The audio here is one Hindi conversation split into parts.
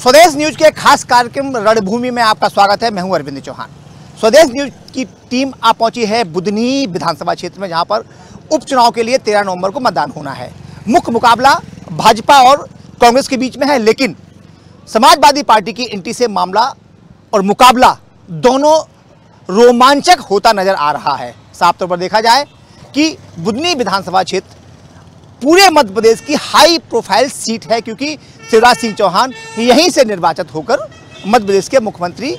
स्वदेश न्यूज के खास कार्यक्रम रणभूमि में आपका स्वागत है। मैं हूं अरविंद चौहान। स्वदेश न्यूज की टीम आप पहुंची है बुधनी विधानसभा क्षेत्र में, जहां पर उपचुनाव के लिए 13 नवंबर को मतदान होना है। मुख्य मुकाबला भाजपा और कांग्रेस के बीच में है, लेकिन समाजवादी पार्टी की एंट्री से मामला और मुकाबला दोनों रोमांचक होता नजर आ रहा है। साफ तौर पर देखा जाए कि बुधनी विधानसभा क्षेत्र पूरे मध्य प्रदेश की हाई प्रोफाइल सीट है, क्योंकि शिवराज सिंह चौहान यहीं से निर्वाचित होकर मध्य प्रदेश के मुख्यमंत्री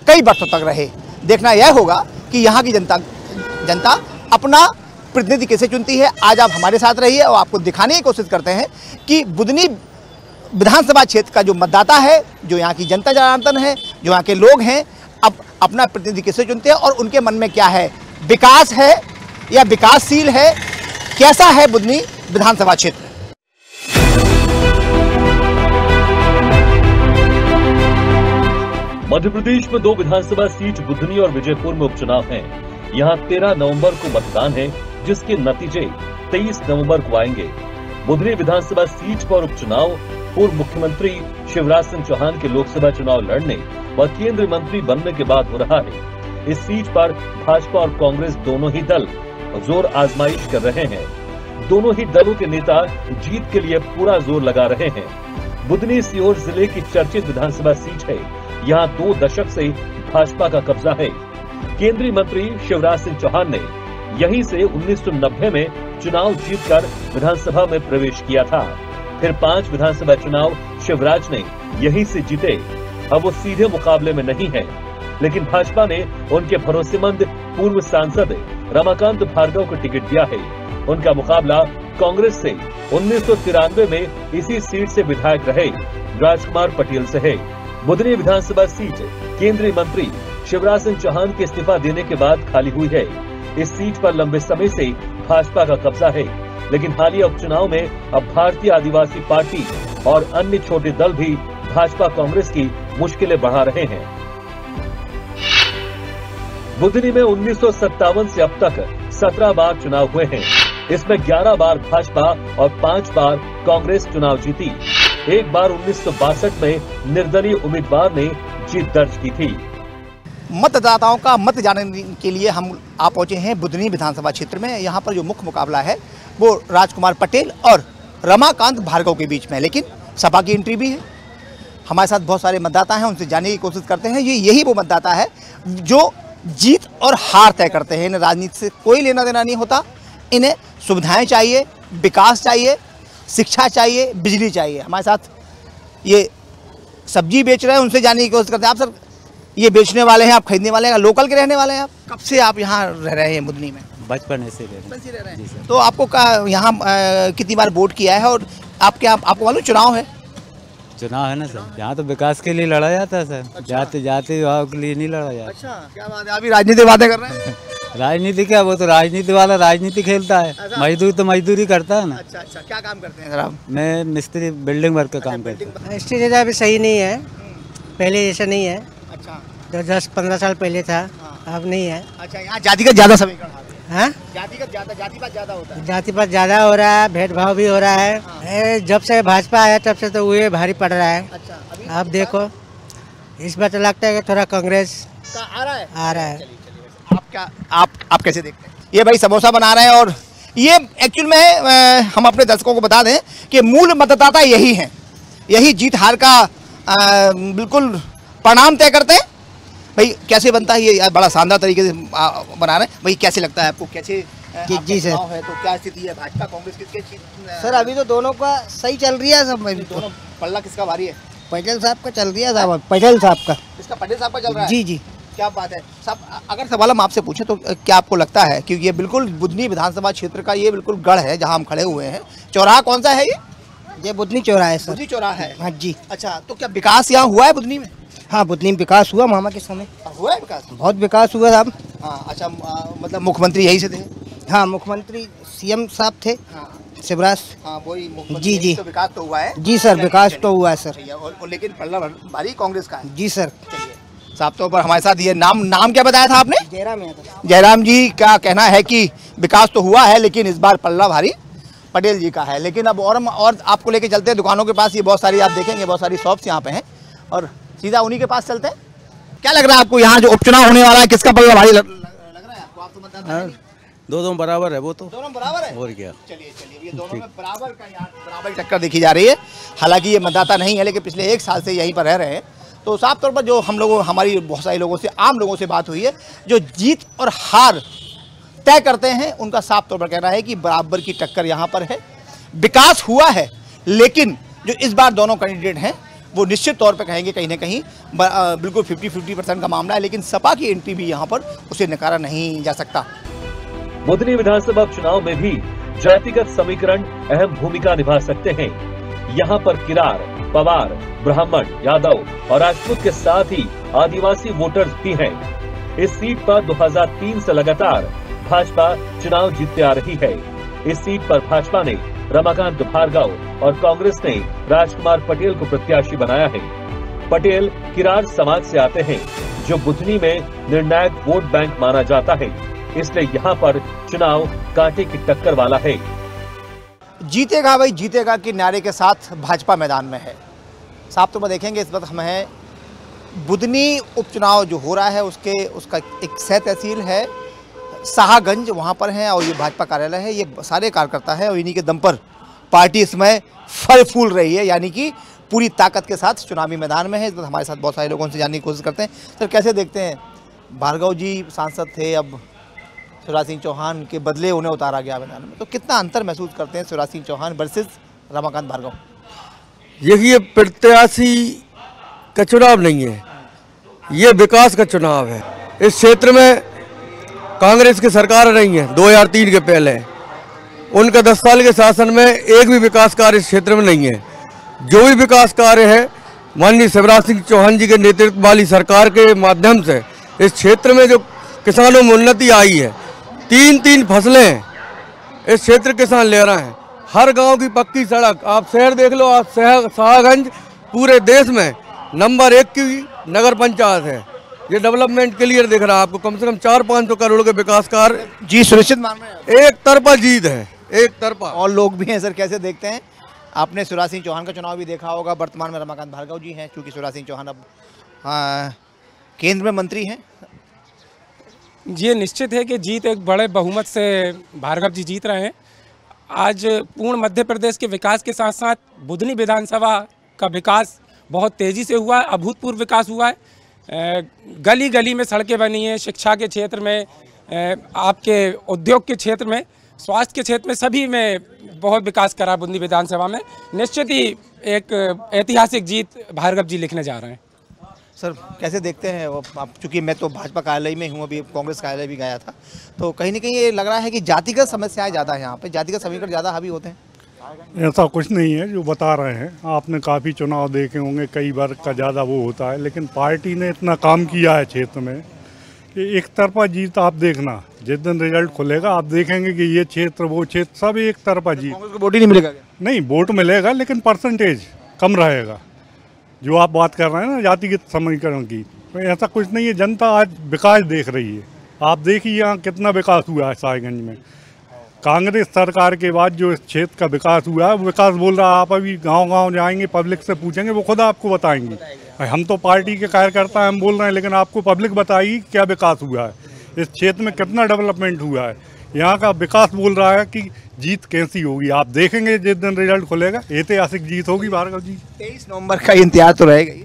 कई वर्षों तक रहे। देखना यह होगा कि यहाँ की जनता अपना प्रतिनिधि कैसे चुनती है। आज आप हमारे साथ रहिए और आपको दिखाने की कोशिश करते हैं कि बुधनी विधानसभा क्षेत्र का जो मतदाता है, जो यहाँ की जनता जनार्दन है, जो यहाँ के लोग हैं, अब अपना प्रतिनिधि कैसे चुनते हैं और उनके मन में क्या है, विकास है या विकासशील है, कैसा है बुधनी विधानसभा क्षेत्र। मध्य प्रदेश में 2 विधानसभा सीट बुधनी और विजयपुर में उपचुनाव हैं। यहाँ 13 नवंबर को मतदान है, जिसके नतीजे 23 नवंबर को आएंगे। बुधनी विधानसभा सीट पर उपचुनाव पूर्व मुख्यमंत्री शिवराज सिंह चौहान के लोकसभा चुनाव लड़ने व केंद्रीय मंत्री बनने के बाद हो रहा है। इस सीट पर भाजपा और कांग्रेस दोनों ही दल जोर आजमाइश कर रहे हैं। दोनों ही दलों के नेता जीत के लिए पूरा जोर लगा रहे हैं। बुधनी सीहोर जिले की चर्चित विधानसभा सीट है। यहाँ 2 दशक से भाजपा का कब्जा है। केंद्रीय मंत्री शिवराज सिंह चौहान ने यहीं से 1990 में चुनाव जीतकर विधानसभा में प्रवेश किया था। फिर 5 विधानसभा चुनाव शिवराज ने यहीं से जीते। अब वो सीधे मुकाबले में नहीं है, लेकिन भाजपा ने उनके भरोसेमंद पूर्व सांसद रमाकांत भार्गव को टिकट दिया है। उनका मुकाबला कांग्रेस से 1993 में इसी सीट से विधायक रहे राजकुमार पटेल से है। बुधनी विधानसभा सीट केंद्रीय मंत्री शिवराज सिंह चौहान के इस्तीफा देने के बाद खाली हुई है। इस सीट पर लंबे समय से भाजपा का कब्जा है, लेकिन हालिया उपचुनाव में अब भारतीय आदिवासी पार्टी और अन्य छोटे दल भी भाजपा कांग्रेस की मुश्किलें बढ़ा रहे हैं। बुधनी में 1957 से अब तक 17 बार चुनाव हुए हैं। इसमें 11 बार भाजपा और 5 बार कांग्रेस चुनाव जीती। एक बार 1962 में निर्दलीय उम्मीदवार ने जीत दर्ज की थी। मतदाताओं का मत जानने के लिए आप पहुंचे हैं बुधनी विधानसभा क्षेत्र में। यहाँ पर जो मुख्य मुकाबला है वो राजकुमार पटेल और रमाकांत भार्गव के बीच में, लेकिन सपा की एंट्री भी है। हमारे साथ बहुत सारे मतदाता हैं, उनसे जानने की कोशिश करते हैं। यही वो मतदाता है जो जीत और हार तय करते हैं। इन्हें राजनीति से कोई लेना देना नहीं होता। इन्हें सुविधाएं चाहिए, विकास चाहिए, शिक्षा चाहिए, बिजली चाहिए। हमारे साथ ये सब्जी बेच रहे हैं, उनसे जानने की कोशिश करते हैं। आप सर, ये बेचने वाले हैं, आप खरीदने वाले हैं, लोकल के रहने वाले हैं आप? कब से आप यहाँ रह रहे हैं बुधनी में? बचपन से रह रहे हैं। तो आपको यहाँ कितनी बार वोट किया है और आपको मालूम चुनाव है? चुनाव है ना सर, यहाँ तो विकास के लिए लड़ा जाता है सर। अच्छा। जाते जाते विभाग के लिए नहीं लड़ा जाता। अच्छा, क्या बात है, अभी राजनीति बातें कर रहे हैं। राजनीति क्या, वो तो राजनीति वाला राजनीति खेलता है। मजदूर तो मजदूरी करता है ना। अच्छा अच्छा, क्या काम करते हैं सर आप? मैं मिस्त्री बिल्डिंग वर्क का काम करता हूँ। स्टेज जगह भी सही नहीं है, पहले जैसा नहीं है। अच्छा, जो 10-15 साल पहले था, अब नहीं है। अच्छा, यहाँ जातिगत ज्यादा समीकरण हाँ, जातिगत ज्यादा होता है। जातिपात ज्यादा हो रहा है, भेदभाव भी हो रहा है। जब से भाजपा आया तब से तो वही भारी पड़ रहा है। अच्छा, अभी अब देखो इस बार तो लगता है कि थोड़ा कांग्रेस का आ रहा है। आप कैसे देखते हैं? ये भाई समोसा बना रहे हैं और ये एक्चुअल में हम अपने दर्शकों को बता दें कि मूल मतदाता यही हैं, यही जीत हार का बिल्कुल परिणाम तय करते हैं। भाई कैसे बनता है ये? बड़ा शानदार तरीके से बना रहे हैं। भाई कैसे लगता है आपको? कैसे जी सर है तो क्या स्थिति है भाजपा कांग्रेस किसके? सर अभी तो दोनों का सही चल रही है सब। दोनों पल्ला किसका भारी है? पटेल साहब का चल रही है साहब, पटेल साहब का। इसका पटेल साहब का चल रहा है? जी जी, क्या बात है साहब। अगर सवाल हम आपसे पूछें तो क्या आपको लगता है, क्योंकि ये बिल्कुल बुधनी विधानसभा क्षेत्र का ये बिल्कुल गढ़ है जहां हम खड़े हुए हैं। चौराहा कौन सा है ये बुधनी चौराहा है सर। बुधनी चौराहा है? हाँ जी। अच्छा, तो क्या विकास यहाँ हुआ है बुधनी में? हाँ, बुधनी में विकास हुआ मामा के समय। हुआ है विकास? बहुत विकास हुआ साहब। हाँ, अच्छा, मतलब मुख्यमंत्री यही से थे? हाँ, मुख्यमंत्री सीएम साहब थे। हाँ, शिवराज। हाँ, वही मुख्यमंत्री। जी जी, तो विकास तो हुआ है। जी सर, विकास तो हुआ है सर। और लेकिन पल्ला भारी कांग्रेस का है। जी सर। चलिए साफ तौर पर हमारे साथ ये नाम क्या बताया था आपने? जयराम यादव। जयराम जी का कहना है कि विकास तो हुआ है, लेकिन इस बार पल्ला भारी पटेल जी का है। लेकिन अब और आपको लेके चलते हैं दुकानों के पास। ये बहुत सारी आप देखेंगे, बहुत सारी शॉप्स यहाँ पे हैं। और सीधा उन्हीं के पास चलते हैं। क्या लग रहा है आपको, यहाँ जो उपचुनाव होने वाला है किसका पल्ला भारी लग रहा है आपको? आप तो मतदान करेंगे नहीं। दोनों बराबर है, वो तो दोनों बराबर है। और क्या। चलिए ये दोनों में बराबर टक्कर देखी जा रही है। हालांकि ये मतदाता नहीं है, लेकिन पिछले 1 साल से यहीं पर रह रहे हैं। तो साफ तौर पर जो हमारी बहुत सारे लोगों से, आम लोगों से बात हुई है, जो जीत और हार तय करते हैं, उनका साफ तौर पर कहना है कि बराबर की टक्कर यहाँ पर है। विकास हुआ है, लेकिन जो इस बार दोनों कैंडिडेट हैं वो निश्चित तौर पर कहेंगे कहीं ना कहीं बिल्कुल 50-50% का मामला है। लेकिन सपा की एंट्री भी यहाँ पर उसे नकारा नहीं जा सकता। बुधनी विधानसभा चुनाव में भी जातिगत समीकरण अहम भूमिका निभा सकते हैं। यहाँ पर किरार, पवार, ब्राह्मण, यादव और राजपूत के साथ ही आदिवासी वोटर्स भी हैं। इस सीट पर 2003 से लगातार भाजपा चुनाव जीतते आ रही है। इस सीट पर भाजपा ने रमाकांत भार्गव और कांग्रेस ने राजकुमार पटेल को प्रत्याशी बनाया है। पटेल किरार समाज से आते हैं, जो बुधनी में निर्णायक वोट बैंक माना जाता है। इसलिए यहाँ पर चुनाव कांटे की टक्कर वाला है। जीतेगा भाई जीतेगा के नारे के साथ भाजपा मैदान में है। साफ तौर पर देखेंगे इस वक्त हम हैं बुधनी उपचुनाव जो हो रहा है उसका एक सह तहसील है शाहगंज, वहाँ पर है और ये भाजपा कार्यालय है। ये सारे कार्यकर्ता है और इन्हीं के दम पर पार्टी इसमें फल फूल रही है, यानी कि पूरी ताकत के साथ चुनावी मैदान में है। इस वक्त हमारे साथ बहुत सारे लोगों से जानने की कोशिश करते हैं। सर, कैसे देखते हैं, भार्गव जी सांसद थे, अब शिवराज सिंह चौहान के बदले उन्हें उतारा गया मैदान में, तो कितना अंतर महसूस करते हैं शिवराज सिंह चौहान वर्सेस रमाकांत भार्गव? ये प्रत्याशी का चुनाव नहीं है, ये विकास का चुनाव है। इस क्षेत्र में कांग्रेस की सरकार रही है 2003 के पहले, उनका 10 साल के शासन में एक भी विकास कार्य इस क्षेत्र में नहीं है। जो भी विकास कार्य है माननीय शिवराज सिंह चौहान जी के नेतृत्व वाली सरकार के माध्यम से इस क्षेत्र में जो किसानों में उन्नति आई है। 3-3 फसलें इस क्षेत्र किसान ले रहे हैं। हर गांव की पक्की सड़क, आप शहर देख लो, आप शाहगंज पूरे देश में नंबर 1 की नगर पंचायत है। ये डेवलपमेंट क्लियर दिख रहा है आपको। कम से कम 400-500 करोड़ के विकास कार्य जी सुनिश्चित मान रहे हैं। एक तरफा जीत है, एक तरफा। और लोग भी हैं सर, कैसे देखते हैं? आपने शिवराज सिंह चौहान का चुनाव भी देखा होगा। वर्तमान में रमाकांत भार्गव जी हैं, क्योंकि शिवराज सिंह चौहान अब केंद्र में मंत्री हैं। ये निश्चित है कि जीत एक बड़े बहुमत से भार्गव जी जीत रहे हैं। आज पूर्ण मध्य प्रदेश के विकास के साथ साथ बुधनी विधानसभा का विकास बहुत तेज़ी से हुआ है, अभूतपूर्व विकास हुआ है। गली गली में सड़कें बनी हैं, शिक्षा के क्षेत्र में, आपके उद्योग के क्षेत्र में, स्वास्थ्य के क्षेत्र में, सभी में बहुत विकास करा बुधनी विधानसभा में। निश्चित ही एक ऐतिहासिक जीत भार्गव जी लिखने जा रहे हैं। सर, कैसे देखते हैं वो? आप चूँकि मैं तो भाजपा कार्यालय में हूँ, अभी कांग्रेस कार्यालय भी गया था, तो कहीं ना कहीं ये लग रहा है कि जातिगत समस्याएं ज़्यादा है यहाँ पे, जातिगत समीकरण ज़्यादा हावी होते हैं। ऐसा कुछ नहीं है जो बता रहे हैं। आपने काफ़ी चुनाव देखे होंगे, कई वर्ग का ज़्यादा वो होता है, लेकिन पार्टी ने इतना काम किया है क्षेत्र में कि एक तरफा जीत। आप देखना, जिस दिन रिजल्ट खुलेगा आप देखेंगे कि ये क्षेत्र वो क्षेत्र सब एक तरफा जीत। कांग्रेस को वोट ही नहीं मिलेगा क्या? नहीं, वोट मिलेगा लेकिन परसेंटेज कम रहेगा। जो आप बात कर रहे हैं ना जातिगत समीकरण की, तो ऐसा कुछ नहीं है। जनता आज विकास देख रही है। आप देखिए यहाँ कितना विकास हुआ है शाहगंज में। कांग्रेस सरकार के बाद जो इस क्षेत्र का विकास हुआ है, वो विकास बोल रहा है। आप अभी गांव-गांव जाएंगे, पब्लिक से पूछेंगे, वो खुद आपको बताएंगे। हम तो पार्टी के कार्यकर्ता हम बोल रहे हैं, लेकिन आपको पब्लिक बताएगी क्या विकास हुआ है, इस क्षेत्र में कितना डेवलपमेंट हुआ है। यहाँ का विकास बोल रहा है कि जीत कैसी होगी। आप देखेंगे जिस दिन रिजल्ट खुलेगा, ऐतिहासिक जीत होगी भार्गव जी। 23 नवंबर का इंतजार तो रहेगा ही।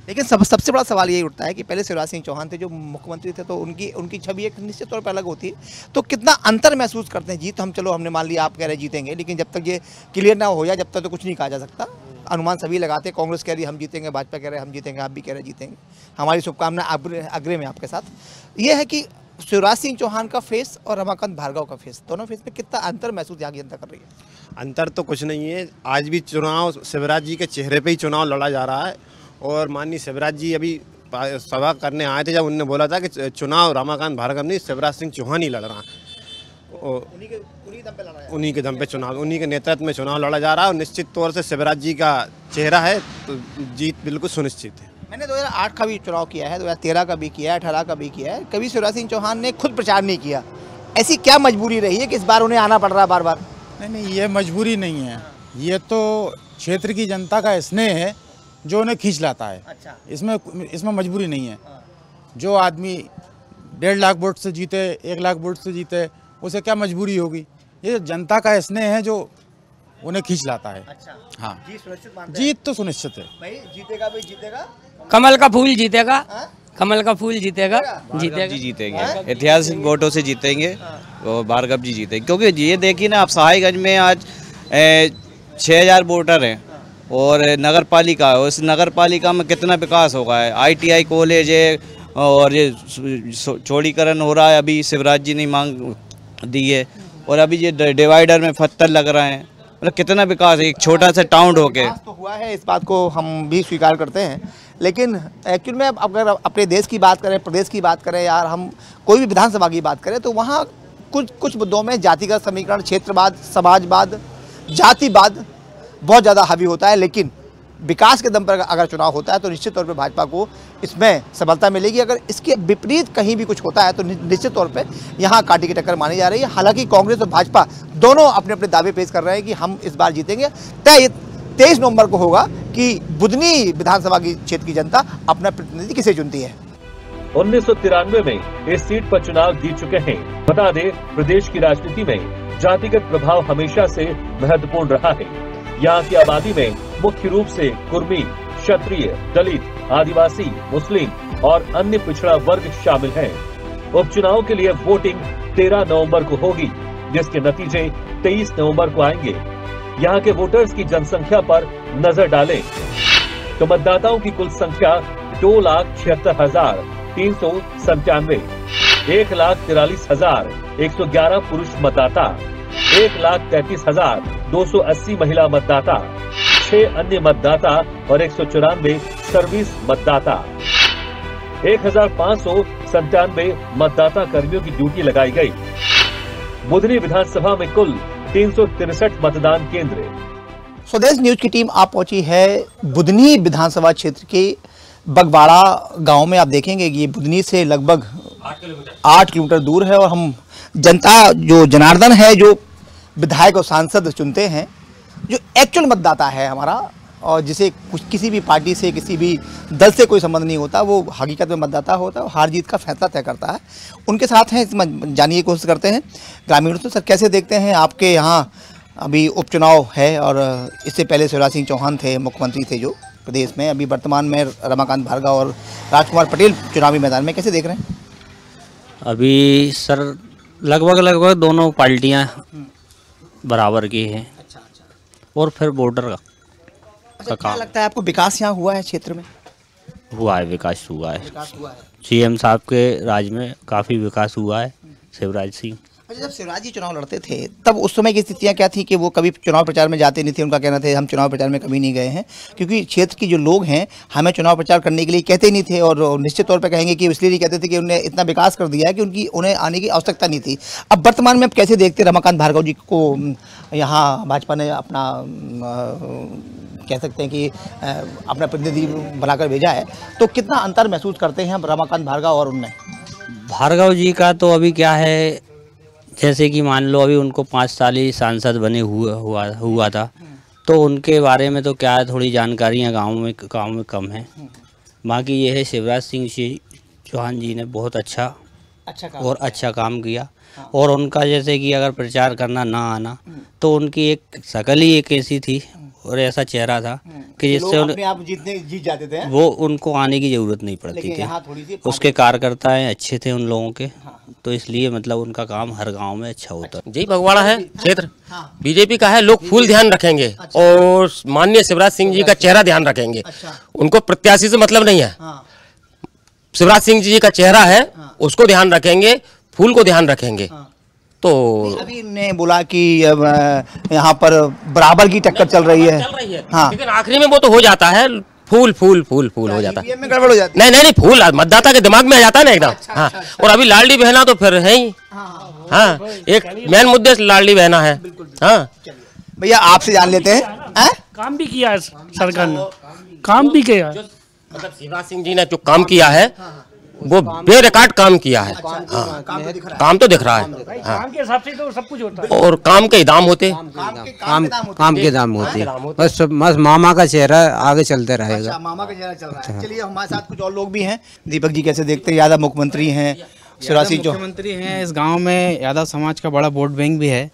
लेकिन सबसे बड़ा सवाल यही उठता है कि पहले शिवराज सिंह चौहान थे जो मुख्यमंत्री थे, तो उनकी छवि एक निश्चित तौर पर अलग होती है। तो कितना अंतर महसूस करते हैं? जीत हम चलो हमने मान लिया, आप कह रहे जीतेंगे, लेकिन जब तक ये क्लियर ना हो जाए जब तक तो कुछ नहीं कहा जा सकता। अनुमान सभी लगाते हैं, कांग्रेस कह रही है हम जीतेंगे, भाजपा कह रहे हैं हम जीतेंगे, आप भी कह रहे जीतेंगे। हमारी शुभकामना अग्रे में आपके साथ। ये है कि शिवराज सिंह चौहान का फेस और रमाकांत भार्गव का फेस, दोनों फेस में कितना अंतर महसूस यहाँ की जनता कर रही है? अंतर तो कुछ नहीं है। आज भी चुनाव शिवराज जी के चेहरे पे ही चुनाव लड़ा जा रहा है। और माननीय शिवराज जी अभी सभा करने आए थे, जब उन्होंने बोला था कि चुनाव रमाकांत भार्गव नहीं, शिवराज सिंह चौहान ही लड़ रहा है। उन्हीं के दम पे चुनाव, उन्हीं के नेतृत्व में चुनाव लड़ा जा रहा है। और निश्चित तौर से शिवराज जी का चेहरा है, तो जीत बिल्कुल सुनिश्चित है। मैंने 2008 का भी चुनाव किया है, 2013 का भी किया है, 18 का भी किया है। कभी शिवराज सिंह चौहान ने खुद प्रचार नहीं किया। ऐसी क्या मजबूरी रही है कि इस बार उन्हें आना पड़ रहा है बार बार? नहीं, ये मजबूरी नहीं है, ये तो क्षेत्र की जनता का स्नेह है जो उन्हें खींच लाता है। अच्छा। इसमें मजबूरी नहीं है। जो आदमी 1.5 लाख वोट से जीते, 1 लाख वोट से जीते, उसे क्या मजबूरी होगी? ये जनता का स्नेह है जो उन्हें खींच लाता है। अच्छा। हाँ, जीत सुनिश्चित मानते हैं? जीत तो सुनिश्चित है भाई जीतेगा, भाई जीतेगा। कमल का फूल जीतेगा, हाँ? कमल का फूल जीतेगा, जीतेगा। जी जीतेंगे, ऐतिहासिक वोटों से जीतेंगे और भार्गव जी जीतेंगे। क्योंकि ये देखिए ना, आप सहायगंज में आज 6000 वोटर हैं और नगर पालिका है, उस नगर पालिका में कितना विकास होगा है। ITI कॉलेज है और ये चौड़ीकरण हो रहा है, अभी शिवराज जी ने मांग दी है, और अभी ये डिवाइडर में पत्थर लग रहे हैं। मतलब कितना विकास है एक छोटा सा टाउन होके। तो हुआ है, इस बात को हम भी स्वीकार करते हैं, लेकिन एक्चुअल में अगर अपने देश की बात करें, प्रदेश की बात करें, यार हम कोई भी विधानसभा की बात करें, तो वहाँ कुछ मुद्दों में जातिगत समीकरण, क्षेत्रवाद, समाजवाद, जातिवाद बहुत ज़्यादा हावी होता है। लेकिन विकास के दम पर अगर चुनाव होता है तो निश्चित तौर पे भाजपा को इसमें सफलता मिलेगी। अगर इसके विपरीत कहीं भी कुछ होता है तो निश्चित तौर पे यहाँ कांटे की टक्कर मानी जा रही है। हालांकि कांग्रेस और भाजपा दोनों अपने अपने दावे पेश कर रहे हैं कि हम इस बार जीतेंगे। तय 23 नवंबर को होगा कि बुधनी विधानसभा की क्षेत्र की जनता अपना प्रतिनिधि किसे चुनती है। 1993 में इस सीट पर चुनाव जीत चुके हैं। बता दें, प्रदेश की राजनीति में जातिगत प्रभाव हमेशा से महत्वपूर्ण रहा है। यहाँ की आबादी में मुख्य रूप से कुर्मी, क्षत्रिय, दलित, आदिवासी, मुस्लिम और अन्य पिछड़ा वर्ग शामिल हैं। उपचुनाव के लिए वोटिंग 13 नवंबर को होगी, जिसके नतीजे 23 नवंबर को आएंगे। यहाँ के वोटर्स की जनसंख्या पर नजर डालें तो मतदाताओं की कुल संख्या 2,76,397, 1,43,111 पुरुष मतदाता, 1,33,280 महिला मतदाता, 6 अन्य मतदाता और 194 सर्विस मतदाता। 1,597 मतदाता कर्मियों की ड्यूटी लगाई गई। बुधनी विधानसभा में कुल 363 मतदान केंद्र। स्वदेश न्यूज की टीम आप पहुंची है बुधनी विधानसभा क्षेत्र के बगवाड़ा गांव में। आप देखेंगे कि ये बुधनी से लगभग 8 किलोमीटर दूर है और हम जनता जो जनार्दन है, जो विधायक और सांसद चुनते हैं, जो एक्चुअल मतदाता है हमारा, और जिसे कुछ किसी भी पार्टी से, किसी भी दल से कोई संबंध नहीं होता, वो हकीकत में मतदाता होता है, हार जीत का फैसला तय करता है। उनके साथ हैं, जानने की कोशिश करते हैं ग्रामीणों से। सर, कैसे देखते हैं आपके यहाँ अभी उपचुनाव है, और इससे पहले शिवराज सिंह चौहान थे, मुख्यमंत्री थे जो प्रदेश में, अभी वर्तमान में रमाकांत भार्गव और राजकुमार पटेल चुनावी मैदान में, कैसे देख रहे हैं? अभी सर लगभग दोनों पार्टियां बराबर की हैं। अच्छा। और फिर बॉर्डर का क्या लगता है आपको, विकास यहाँ हुआ है क्षेत्र में? हुआ है, विकास हुआ है। CM साहब के राज में काफ़ी विकास हुआ है। शिवराज सिंह, अच्छा, जब शिवराज जी चुनाव लड़ते थे तब उस समय की स्थितियाँ क्या थी कि वो कभी चुनाव प्रचार में जाते नहीं थे? उनका कहना था हम चुनाव प्रचार में कभी नहीं गए हैं, क्योंकि क्षेत्र की जो लोग हैं हमें चुनाव प्रचार करने के लिए कहते नहीं थे, और निश्चित तौर पर कहेंगे कि इसलिए नहीं कहते थे कि उन्हें इतना विकास कर दिया है कि उन्हें आने की आवश्यकता नहीं थी। अब वर्तमान में आप कैसे देखते रमाकांत भार्गव जी को यहाँ भाजपा ने अपना कह सकते हैं कि अपना प्रतिनिधि बनाकर भेजा है, तो कितना अंतर महसूस करते हैं रमाकांत भार्गव और उनमें? भार्गव जी का तो अभी क्या है, जैसे कि मान लो अभी उनको 5 साल ही सांसद बने हुआ था, तो उनके बारे में तो क्या है, थोड़ी जानकारियाँ गांव में कम है। बाकी ये है शिवराज सिंह चौहान जी ने बहुत अच्छा काम किया। और उनका जैसे कि अगर प्रचार करना ना आना, तो उनकी एक शक्ल ही एक ऐसी थी और ऐसा चेहरा था कि जिससे आप जीत जाते थे। वो उनको आने की ज़रूरत नहीं पड़ती थी। उसके कार्यकर्ता अच्छे थे उन लोगों के, तो इसलिए मतलब उनका काम हर गांव में अच्छा होता है। जी, बगवाड़ा है क्षेत्र, बीजेपी का है। लोग फूल ध्यान रखेंगे और माननीय शिवराज सिंह जी का चेहरा ध्यान रखेंगे। उनको प्रत्याशी से मतलब नहीं है। शिवराज सिंह जी का चेहरा है, उसको ध्यान रखेंगे, फूल को ध्यान रखेंगे। तो अभी ने बोला कि यहाँ पर बराबर की टक्कर चल रही है। हाँ, लेकिन आखिरी में वो तो हो जाता है, फूल हो जाता है। में गड़बड़ हो जाती है। नहीं, फूल मतदाता के दिमाग में आ जाता है ना एकदम। हाँ, और अभी लाडली बहना तो फिर है ही। हाँ, एक मेन मुद्दे से लाडली बहना है। हाँ भैया, आपसे जान लेते हैं, काम भी किया सरकार ने, काम भी किया। मतलब शिवराज सिंह जी ने जो काम किया है वो बेरिकॉर्ड काम किया है। काम तो दिख रहा है। काम के हिसाब से तो सब कुछ होता है। और काम के दाम होते, काम के दाम होते, बस मामा का चेहरा आगे चलते रहेगा। मामा का चेहरा चल रहा है। चलिए हमारे साथ कुछ और लोग भी हैं। दीपक जी कैसे देखते हैं? यादव मुख्यमंत्री हैं, शिवराज सिंह चौहान मुख्यमंत्री हैं। इस गांव में यादव समाज का बड़ा वोट बैंक भी है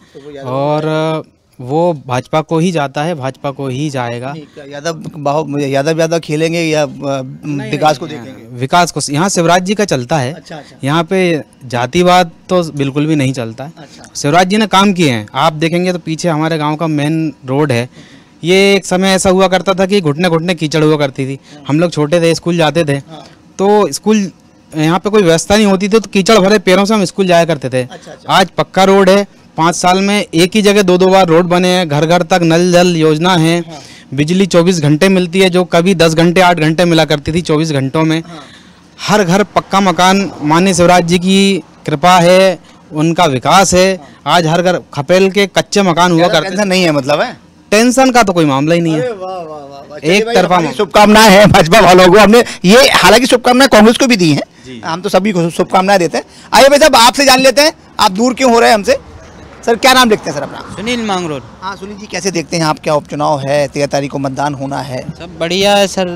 और वो भाजपा को ही जाता है, भाजपा को ही जाएगा। यादव खेलेंगे या विकास को देखेंगे? विकास को। यहाँ शिवराज जी का चलता है। यहाँ पे जातिवाद तो बिल्कुल भी नहीं चलता है। शिवराज जी ने काम किए हैं। आप देखेंगे तो पीछे हमारे गांव का मेन रोड है। ये एक समय ऐसा हुआ करता था कि घुटने घुटने कीचड़ हुआ करती थी। हम लोग छोटे थे, स्कूल जाते थे तो स्कूल यहाँ पे कोई व्यवस्था नहीं होती थी तो कीचड़ भरे पैरों से हम स्कूल जाया करते थे। आज पक्का रोड है। 5 साल में एक ही जगह 2 बार रोड बने हैं। घर घर तक नल जल योजना है। बिजली 24 घंटे मिलती है, जो कभी 10 घंटे 8 घंटे मिला करती थी 24 घंटों में। हर घर पक्का मकान। माननीय शिवराज जी की कृपा है, उनका विकास है। आज हर घर खपेल के कच्चे मकान हुआ करते नहीं है। मतलब है टेंशन का तो कोई मामला ही नहीं है। एक तरफा शुभकामनाएं हैं भाजपा वालों को। हमने ये हालांकि शुभकामनाएं कांग्रेस को भी दी हैं। हम तो सभी को शुभकामनाएं देते हैं। आइए भाई साहब आपसे जान लेते हैं, आप दूर क्यों हो रहे हैं हमसे? सर क्या नाम लिखते हैं सर अपना? सुनील मांगरोल। हाँ सुनील जी, कैसे देखते हैं आप? क्या उपचुनाव है, 13 तारीख को मतदान होना है। सब बढ़िया है सर।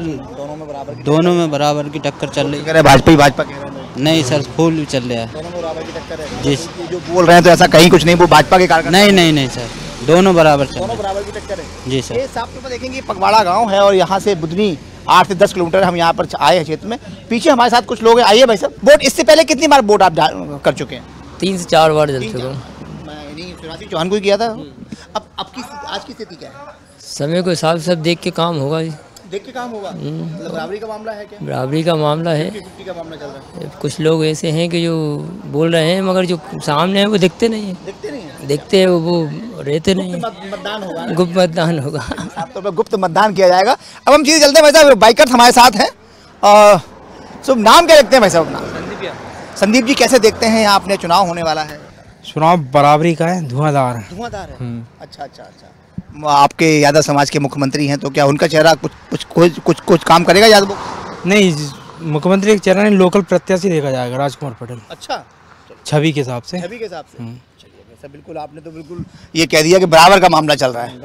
दोनों में बराबर की टक्कर चल रही है। भाजपा ही भाजपा कह रहे हैं? नहीं सर, फुल चल रहा है। दोनों में बराबर की टक्कर है। जी जो बोल रहे हैं तो ऐसा कहीं कुछ नहीं, वो भाजपा के कारण? नहीं सर, दोनों बराबर चल रहे हैं। दोनों बराबर की टक्कर है। जी सर। ये साफ तौर पर देखेंगे पगवाड़ा गाँव है और यहाँ से बुधनी 8 से 10 किलोमीटर हम यहाँ पर आए हैं क्षेत्र में। पीछे हमारे साथ कुछ लोग हैं। आइए भाई साहब, वोट इससे पहले कितनी बार वोट आप कर चुके हैं? 3 से 4 बार जल चुका हूँ। शिवराज सिंह चौहान को ही किया था। अब की आज की स्थिति क्या है? समय को हिसाब से देख के काम होगा। देख के काम होगा। मतलब बराबरी का मामला है क्या? बराबरी का मामला है। 50-50 का मामला चल रहा है। कुछ लोग ऐसे हैं कि जो बोल रहे हैं मगर जो सामने है वो दिखते नहीं है। दिखते हैं वो रहते नहीं है। मतदान होगा, गुप्त मतदान होगा। साफ तौर पर गुप्त मतदान किया जाएगा। अब हम चीज़ चलते हैं भाई साहब, बाइकर हमारे साथ हैं। शुभ नाम क्या रखते हैं भाई साहब अपना? संदीप जी, कैसे देखते हैं यहाँ अपने चुनाव होने वाला है? चुनाव बराबरी का है, धुआंधार है। धुआंधार है। अच्छा। आपके यादव समाज के मुख्यमंत्री हैं तो क्या उनका चेहरा कुछ काम करेगा यादव? नहीं, मुख्यमंत्री का चेहरा नहीं, लोकल प्रत्याशी देखा जाएगा, राजकुमार पटेल। अच्छा, छवि के हिसाब से। चलिए बिल्कुल, आपने तो बिल्कुल ये कह दिया कि बराबर का मामला चल रहा है।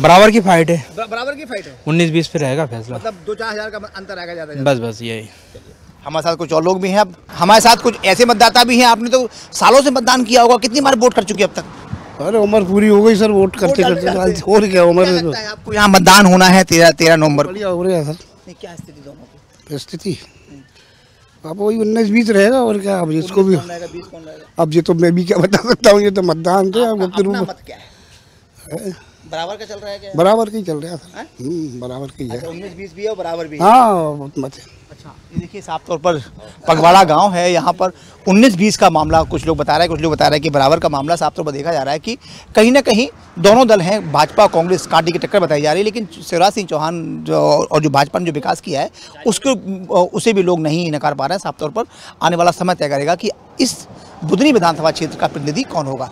बराबर की फाइट है। बराबर की फाइट है। 19-20 पे रहेगा फैसला। मतलब 2-4 हज़ार का अंतर आएगा ज़्यादा। बस यही। हमारे साथ कुछ और लोग भी हैं। अब हमारे साथ कुछ ऐसे मतदाता भी हैं। आपने तो सालों से मतदान किया होगा, कितनी बार वोट कर चुके अब तक? अरे उम्र पूरी हो गई सर, वोट करते और क्या उम्र है। आपको यहाँ मतदान होना है 13 नवंबर को। हो रहा है सर। क्या स्थिति दोनों की? स्थिति अब वही 19-20 रहेगा और क्या। अब इसको भी अब ये तो मैं भी क्या बता सकता हूँ, ये तो मतदान थे। मत क्या है? बराबर का चल रहा है क्या? बराबर का ही चल रहा है सर। बराबर का ही है। 19-20 भी है और बराबर भी है। हाँ मत है। अच्छा, ये देखिए साफ तौर पर पगवाड़ा गांव है। यहाँ पर 19-20 का मामला कुछ लोग बता रहे हैं, कुछ लोग बता रहे हैं कि बराबर का मामला। साफ तौर पर देखा जा रहा है कि कहीं ना कहीं दोनों दल हैं, भाजपा कांग्रेस कांटे की टक्कर बताई जा रही है। लेकिन शिवराज सिंह चौहान जो भाजपा ने जो विकास किया है उसे भी लोग नहीं नकार पा रहे हैं। साफ तौर पर आने वाला समय तय करेगा कि इस बुधनी विधानसभा क्षेत्र का प्रतिनिधि कौन होगा।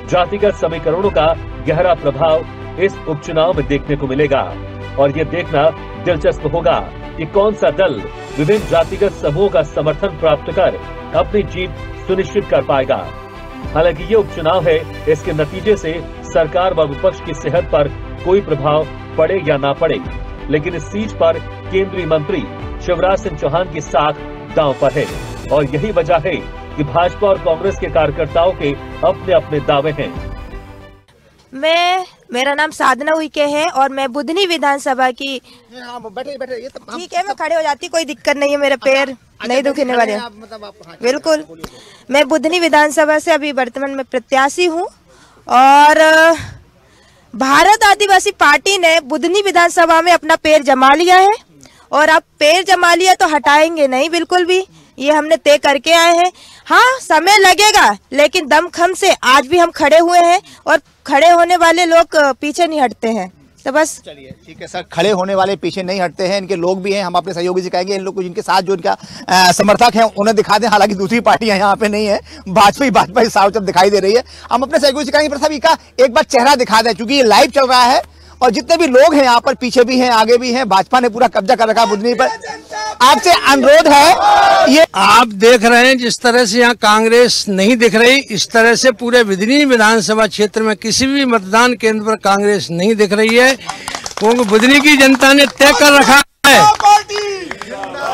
जातिगत समीकरणों का गहरा प्रभाव इस उपचुनाव में देखने को मिलेगा और ये देखना दिलचस्प होगा कि कौन सा दल विभिन्न जातिगत समूहों का समर्थन प्राप्त कर अपनी जीत सुनिश्चित कर पाएगा। हालांकि ये उपचुनाव है, इसके नतीजे से सरकार व विपक्ष की सेहत पर कोई प्रभाव पड़े या ना पड़े, लेकिन इस सीट पर केंद्रीय मंत्री शिवराज सिंह चौहान की साख दांव पर है और यही वजह है कि भाजपा और कांग्रेस के कार्यकर्ताओं के अपने अपने दावे हैं। मेरा नाम साधना उइके है और मैं बुधनी विधानसभा की। बैठे ये तो ठीक है, मैं खड़े हो जाती, कोई दिक्कत नहीं है, मेरे पैर नहीं दुखने वाले। बिल्कुल, मैं बुधनी विधानसभा से अभी वर्तमान में प्रत्याशी हूँ और भारत आदिवासी पार्टी ने बुधनी विधानसभा में अपना पैर जमा लिया है और अब पैर जमा लिया तो हटाएंगे नहीं बिल्कुल भी। ये हमने तय करके आए हैं। हाँ, समय लगेगा लेकिन दमखम से आज भी हम खड़े हुए हैं और खड़े होने वाले लोग पीछे नहीं हटते हैं। तो बस चलिए ठीक है सर, खड़े होने वाले पीछे नहीं हटते हैं। इनके लोग भी हैं, हम अपने सहयोगी से कहेंगे इन लोग को जिनके साथ जो इनका समर्थक हैं उन्हें दिखा दें। हालांकि दूसरी पार्टियां यहाँ पे नहीं है, भाजपा ही साफ दिखाई दे रही है। हम अपने सहयोगी से कहेंगे प्रसाद का एक बार चेहरा दिखा दें, चूंकि ये लाइव चल रहा है और जितने भी लोग हैं यहाँ पर, पीछे भी हैं, आगे भी हैं, भाजपा ने पूरा कब्जा कर रखा है बुधनी पर। आपसे अनुरोध है, ये आप देख रहे हैं जिस तरह से यहाँ कांग्रेस नहीं दिख रही, इस तरह से पूरे बुधनी विधानसभा क्षेत्र में किसी भी मतदान केंद्र पर कांग्रेस नहीं दिख रही है, क्योंकि बुधनी की जनता ने तय कर रखा है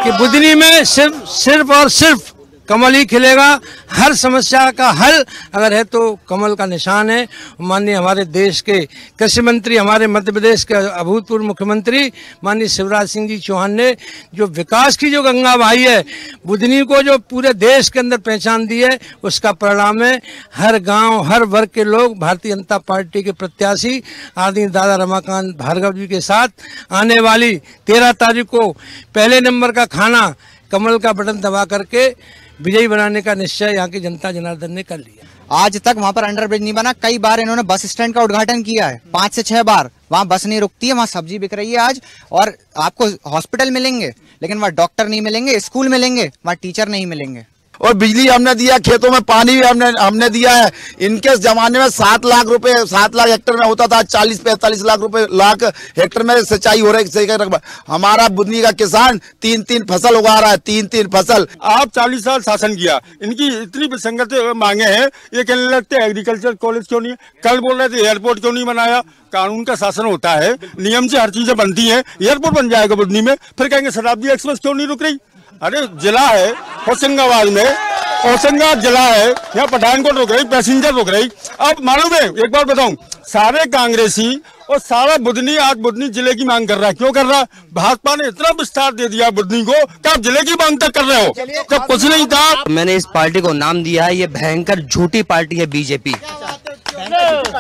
कि बुधनी में सिर्फ और सिर्फ कमल ही खिलेगा। हर समस्या का हल अगर है तो कमल का निशान है। माननीय हमारे देश के कृषि मंत्री, हमारे मध्य प्रदेश के अभूतपूर्व मुख्यमंत्री माननीय शिवराज सिंह जी चौहान ने जो विकास की जो गंगा बहाई है, बुधनी को जो पूरे देश के अंदर पहचान दी है, उसका परिणाम है हर गांव, हर वर्ग के लोग भारतीय जनता पार्टी के प्रत्याशी आदरणीय दादा रमाकांत भार्गव जी के साथ आने वाली 13 तारीख को पहले नंबर का खाना कमल का बटन दबा करके विजयी बनाने का निश्चय यहाँ की जनता जनार्दन ने कर लिया। आज तक वहाँ पर अंडरब्रिज नहीं बना। कई बार इन्होंने बस स्टैंड का उद्घाटन किया है, 5 से 6 बार। वहाँ बस नहीं रुकती है, वहाँ सब्जी बिक रही है आज। और आपको हॉस्पिटल मिलेंगे लेकिन वहाँ डॉक्टर नहीं मिलेंगे, स्कूल मिलेंगे, वहाँ टीचर नहीं मिलेंगे। और बिजली हमने दिया, खेतों में पानी भी हमने दिया है। इनके जमाने में 7 लाख रुपए 7 लाख हेक्टेयर में होता था, 40-45 लाख हेक्टेयर में सिंचाई हो रही है। हमारा बुधनी का किसान 3-3 फसल उगा रहा है, 3-3 फसल। आप 40 साल शासन किया, इनकी इतनी विसंगत मांगे हैं। ये कहने लगते एग्रीकल्चर कॉलेज क्यों नहीं है, कल बोल रहे थे एयरपोर्ट क्यों नहीं बनाया। कानून का शासन होता है, नियम से हर चीजें बनती है। एयरपोर्ट बन जाएगा बुधनी में, फिर कहेंगे शताब्दी एक्सप्रेस क्यों नहीं रुक रही। अरे जिला है होशंगाबाद में, होशंगाबाद जिला है, यहाँ पठानकोट रुक रही, पैसेंजर रुक रही। अब मालूम है, एक बार बताऊं, सारे कांग्रेसी और सारा बुधनी आज बुधनी जिले की मांग कर रहा है। क्यों कर रहा है? भाजपा ने इतना विस्तार दे दिया बुधनी को कि आप जिले की मांग तक कर रहे हो, जब कुछ नहीं था। मैंने इस पार्टी को नाम दिया है, ये भयंकर झूठी पार्टी है बीजेपी,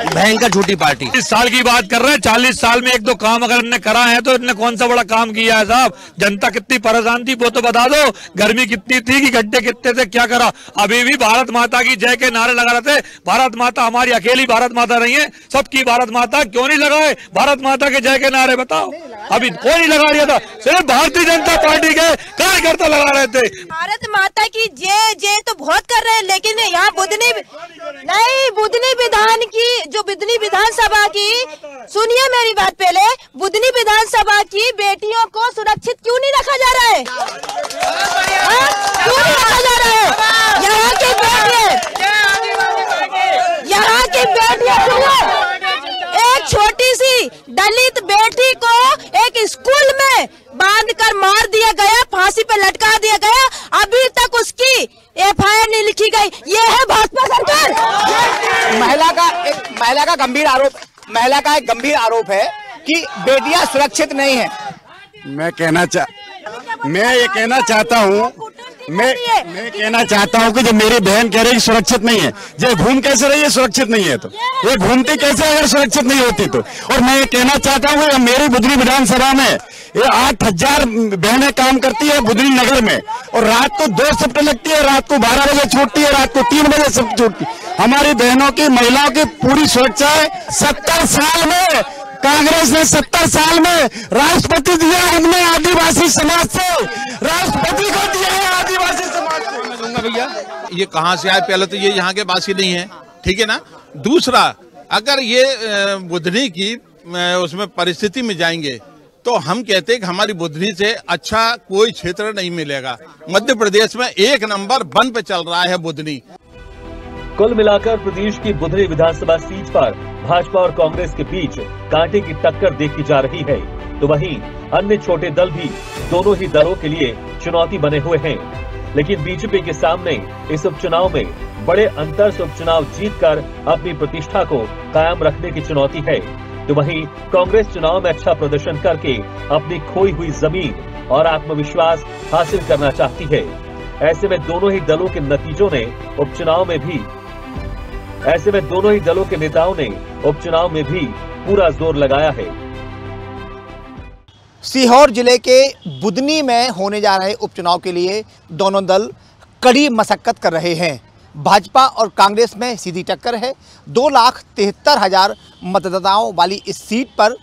भयंकर झूठी पार्टी। 40 साल की बात कर रहे हैं, 40 साल में 1-2 काम अगर इनने करा है तो इनने कौन सा बड़ा काम किया है साहब। जनता कितनी परेशान थी वो तो बता दो, गर्मी कितनी थी कि गड्ढे कितने थे, क्या करा। अभी भी भारत माता की जय के नारे लगा रहे थे। भारत माता हमारी अकेली भारत माता नहीं है, सबकी भारत माता। क्यों नहीं लगाए भारत माता के जय के नारे, बताओ। अभी कोई नहीं लगा रहा था, सिर्फ भारतीय जनता पार्टी के कार्यकर्ता लगा रहे थे। भारत माता की जय जय तो बहुत कर रहे हैं, लेकिन यहाँ बुधनी नहीं, बुधनी विधान की जो बुधनी विधानसभा की, सुनिए मेरी बात पहले, बुधनी विधानसभा की बेटियों को सुरक्षित क्यों नहीं रखा जा रहा है? क्यों नहीं रखा जा रहा है? यहाँ की बेटियां, एक छोटी सी दलित बेटी को एक स्कूल में बांधकर मार दिया गया, फांसी पे लटका दिया गया, अभी तक उसकी FIR नहीं लिखी गई। ये है भाजपा सरकार। महिला का एक गंभीर आरोप है कि बेटियां सुरक्षित नहीं है। मैं ये कहना चाहता हूँ कि जो मेरी बहन कह रही है सुरक्षित नहीं है, ये घूम कैसे रही है सुरक्षित नहीं है, तो ये घूमती कैसे अगर सुरक्षित नहीं होती तो। और मैं ये कहना चाहता हूँ कि मेरी बुधनी विधानसभा में ये 8000 बहनें काम करती है बुधनी नगर में, और रात को 2 शिफ्ट लगती है, रात को 12 बजे छूटती है, रात को 3 बजे शिफ्ट छूटती है। हमारी बहनों की, महिलाओं की पूरी सुरक्षा है। 70 साल में कांग्रेस ने 70 साल में राष्ट्रपति दिया हमने आदिवासी समाज से, राष्ट्रपति को दिया है आदिवासी समाज से। मैं कहूंगा भैया ये कहाँ से आए, पहले तो ये यहाँ के वासी नहीं है, ठीक है ना। दूसरा, अगर ये बुधनी की उसमें परिस्थिति में जाएंगे तो हम कहते हैं कि हमारी बुधनी से अच्छा कोई क्षेत्र नहीं मिलेगा। मध्य प्रदेश में 1 नंबर 1 पे चल रहा है बुधनी। कुल मिलाकर प्रदेश की बुधनी विधानसभा सीट पर भाजपा और कांग्रेस के बीच कांटे की टक्कर देखी जा रही है, तो वहीं अन्य छोटे दल भी दोनों ही दलों के लिए चुनौती बने हुए हैं। लेकिन बीजेपी के सामने इस उपचुनाव में बड़े अंतर से उपचुनाव जीतकर अपनी प्रतिष्ठा को कायम रखने की चुनौती है, तो वहीं कांग्रेस चुनाव में अच्छा प्रदर्शन करके अपनी खोई हुई जमीन और आत्मविश्वास हासिल करना चाहती है। ऐसे में दोनों ही दलों के नेताओं ने उपचुनाव में भी पूरा जोर लगाया है। सीहोर जिले के बुधनी में होने जा रहे उपचुनाव के लिए दोनों दल कड़ी मशक्कत कर रहे हैं। भाजपा और कांग्रेस में सीधी टक्कर है। 2,73,000 मतदाताओं वाली इस सीट पर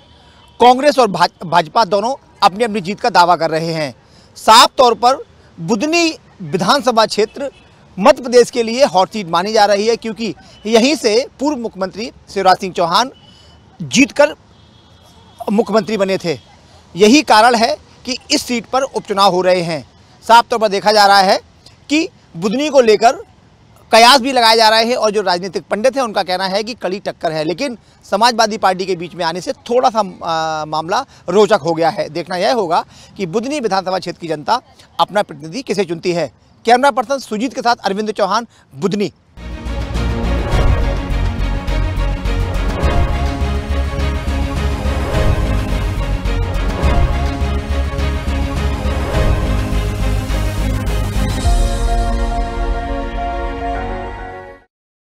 कांग्रेस और भाजपा दोनों अपनी अपनी जीत का दावा कर रहे हैं। साफ तौर पर बुधनी विधानसभा क्षेत्र मध्य प्रदेश के लिए हॉट सीट मानी जा रही है, क्योंकि यहीं से पूर्व मुख्यमंत्री शिवराज सिंह चौहान जीतकर मुख्यमंत्री बने थे। यही कारण है कि इस सीट पर उपचुनाव हो रहे हैं। साफ तौर पर देखा जा रहा है कि बुधनी को लेकर कयास भी लगाए जा रहे हैं और जो राजनीतिक पंडित हैं उनका कहना है कि कड़ी टक्कर है, लेकिन समाजवादी पार्टी के बीच में आने से थोड़ा सा मामला रोचक हो गया है। देखना यह होगा कि बुधनी विधानसभा क्षेत्र की जनता अपना प्रतिनिधि किसे चुनती है। कैमरा पर्सन सुजीत के साथ अरविंद चौहान, बुधनी।